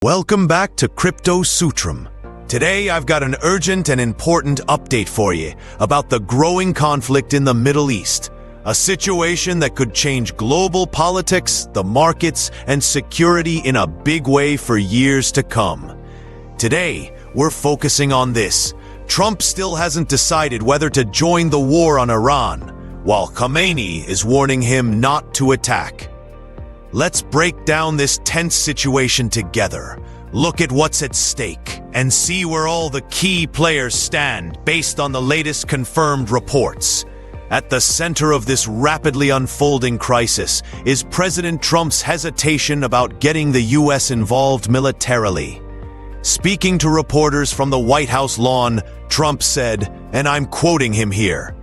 Welcome back to Crypto Sutram. Today I've got an urgent and important update for you about the growing conflict in the Middle East, a situation that could change global politics, the markets, and security in a big way for years to come. Today, we're focusing on this. Trump still hasn't decided whether to join the war on Iran, while Khamenei is warning him not to attack. Let's break down this tense situation together, look at what's at stake, and see where all the key players stand based on the latest confirmed reports. At the center of this rapidly unfolding crisis is President Trump's hesitation about getting the U.S. involved militarily. Speaking to reporters from the White House lawn, Trump said, and I'm quoting him here,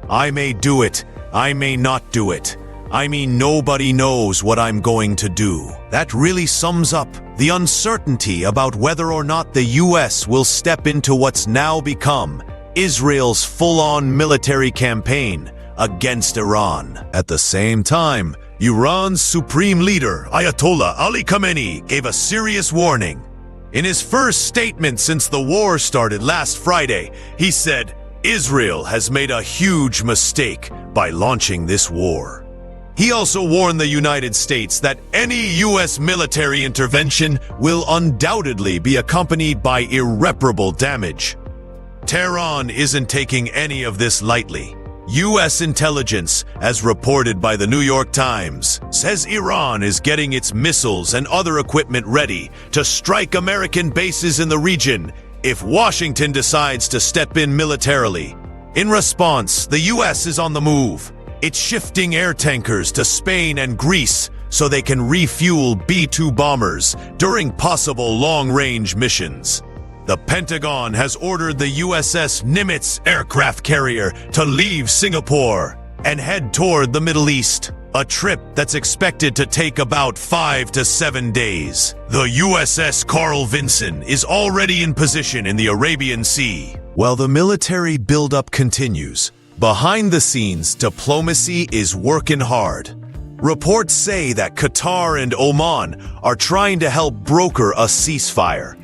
"I may do it, I may not do it. I mean, nobody knows what I'm going to do." That really sums up the uncertainty about whether or not the U.S. will step into what's now become Israel's full-on military campaign against Iran. At the same time, Iran's supreme leader, Ayatollah Ali Khamenei, gave a serious warning. In his first statement since the war started last Friday, he said, "Israel has made a huge mistake by launching this war." He also warned the United States that any U.S. military intervention will undoubtedly be accompanied by irreparable damage. Tehran isn't taking any of this lightly. U.S. intelligence, as reported by the New York Times, says Iran is getting its missiles and other equipment ready to strike American bases in the region if Washington decides to step in militarily. In response, the U.S. is on the move. It's shifting air tankers to Spain and Greece so they can refuel B-2 bombers during possible long-range missions. The Pentagon has ordered the USS Nimitz aircraft carrier to leave Singapore and head toward the Middle East, a trip that's expected to take about 5 to 7 days. The USS Carl Vinson is already in position in the Arabian Sea. While the military buildup continues, behind the scenes, diplomacy is working hard. Reports say that Qatar and Oman are trying to help broker a ceasefire.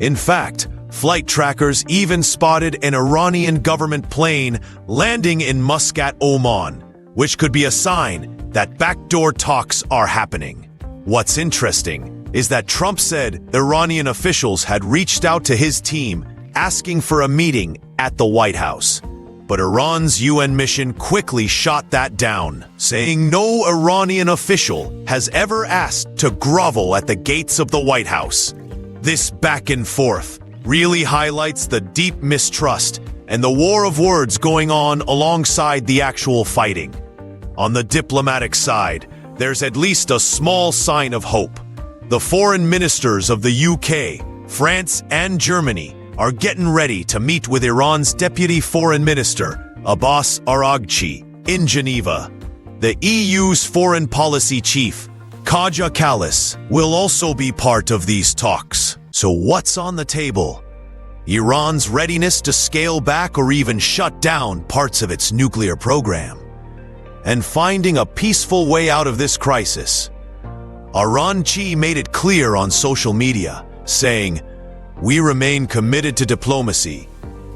In fact, flight trackers even spotted an Iranian government plane landing in Muscat, Oman, which could be a sign that backdoor talks are happening. What's interesting is that Trump said Iranian officials had reached out to his team asking for a meeting at the White House. But Iran's UN mission quickly shot that down, saying no Iranian official has ever asked to grovel at the gates of the White House. This back and forth really highlights the deep mistrust and the war of words going on alongside the actual fighting. On the diplomatic side, there's at least a small sign of hope. The foreign ministers of the UK, France, and Germany are getting ready to meet with Iran's Deputy Foreign Minister, Abbas Araghchi, in Geneva. The EU's foreign policy chief, Kaja Kallas, will also be part of these talks. So what's on the table? Iran's readiness to scale back or even shut down parts of its nuclear program. And finding a peaceful way out of this crisis. Araghchi made it clear on social media, saying, "We remain committed to diplomacy.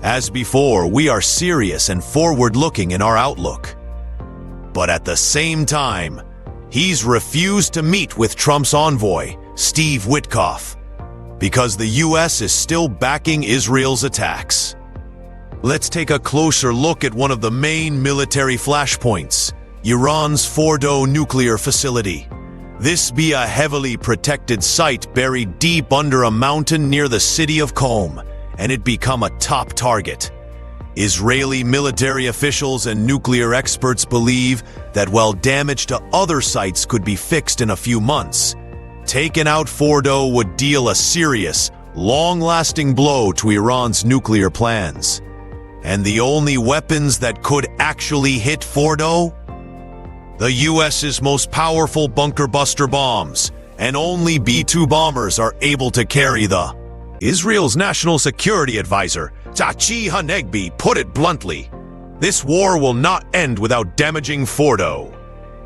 As before, we are serious and forward-looking in our outlook." But at the same time, he's refused to meet with Trump's envoy, Steve Witkoff, because the U.S. is still backing Israel's attacks. Let's take a closer look at one of the main military flashpoints, Iran's Fordo nuclear facility. This be a heavily protected site buried deep under a mountain near the city of Qom, and it become a top target. Israeli military officials and nuclear experts believe that while damage to other sites could be fixed in a few months, taking out Fordo would deal a serious, long-lasting blow to Iran's nuclear plans. And the only weapons that could actually hit Fordo? The U.S.'s most powerful bunker-buster bombs, and only B-2 bombers are able to carry the. Israel's national security advisor, Tzachi Hanegbi, put it bluntly, "This war will not end without damaging Fordo.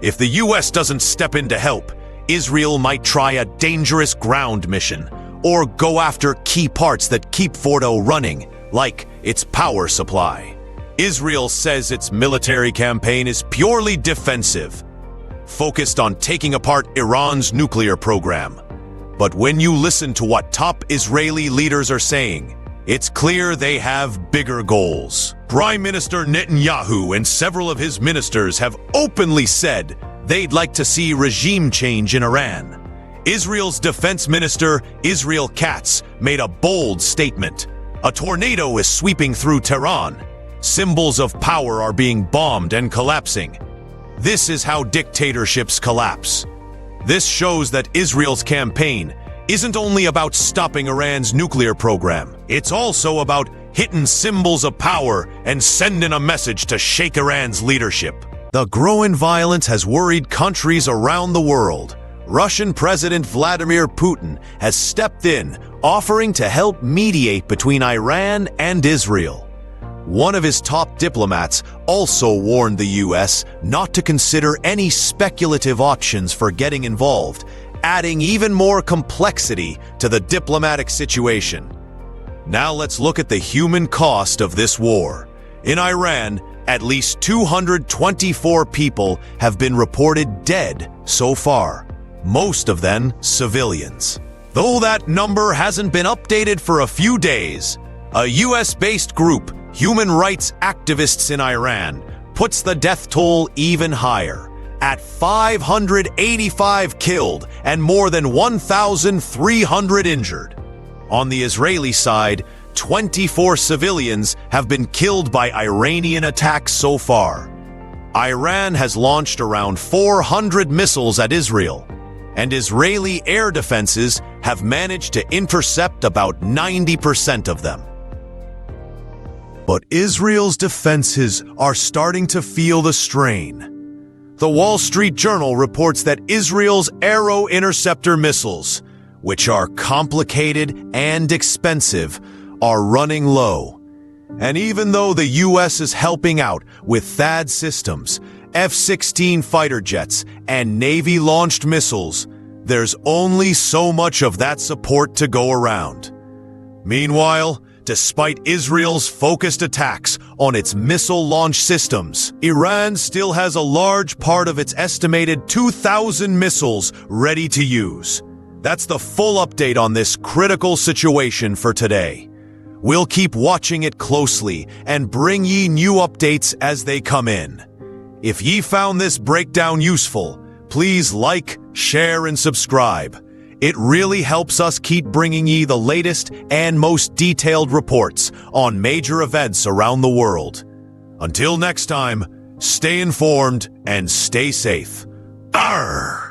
If the U.S. doesn't step in to help, Israel might try a dangerous ground mission, or go after key parts that keep Fordo running, like its power supply. Israel says its military campaign is purely defensive, focused on taking apart Iran's nuclear program. But when you listen to what top Israeli leaders are saying, it's clear they have bigger goals. Prime Minister Netanyahu and several of his ministers have openly said they'd like to see regime change in Iran. Israel's defense minister, Israel Katz, made a bold statement. A tornado is sweeping through Tehran. Symbols of power are being bombed and collapsing. This is how dictatorships collapse. This shows that Israel's campaign isn't only about stopping Iran's nuclear program. It's also about hitting symbols of power and sending a message to shake Iran's leadership. The growing violence has worried countries around the world. Russian President Vladimir Putin has stepped in, offering to help mediate between Iran and Israel. One of his top diplomats also warned the US not to consider any speculative options for getting involved, adding even more complexity to the diplomatic situation. Now let's look at the human cost of this war. In Iran, at least 224 people have been reported dead so far, most of them civilians. Though that number hasn't been updated for a few days, a US-based group, Human Rights Activists in Iran, puts the death toll even higher, at 585 killed and more than 1,300 injured. On the Israeli side, 24 civilians have been killed by Iranian attacks so far. Iran has launched around 400 missiles at Israel, and Israeli air defenses have managed to intercept about 90% of them. But Israel's defenses are starting to feel the strain. The Wall Street Journal reports that Israel's Arrow interceptor missiles, which are complicated and expensive, are running low. And even though the US is helping out with THAAD systems, F-16 fighter jets, and Navy-launched missiles, there's only so much of that support to go around. Meanwhile, despite Israel's focused attacks on its missile launch systems, Iran still has a large part of its estimated 2,000 missiles ready to use. That's the full update on this critical situation for today. We'll keep watching it closely and bring ye new updates as they come in. If ye found this breakdown useful, please like, share, and subscribe. It really helps us keep bringing ye the latest and most detailed reports on major events around the world. Until next time, stay informed and stay safe. Arr!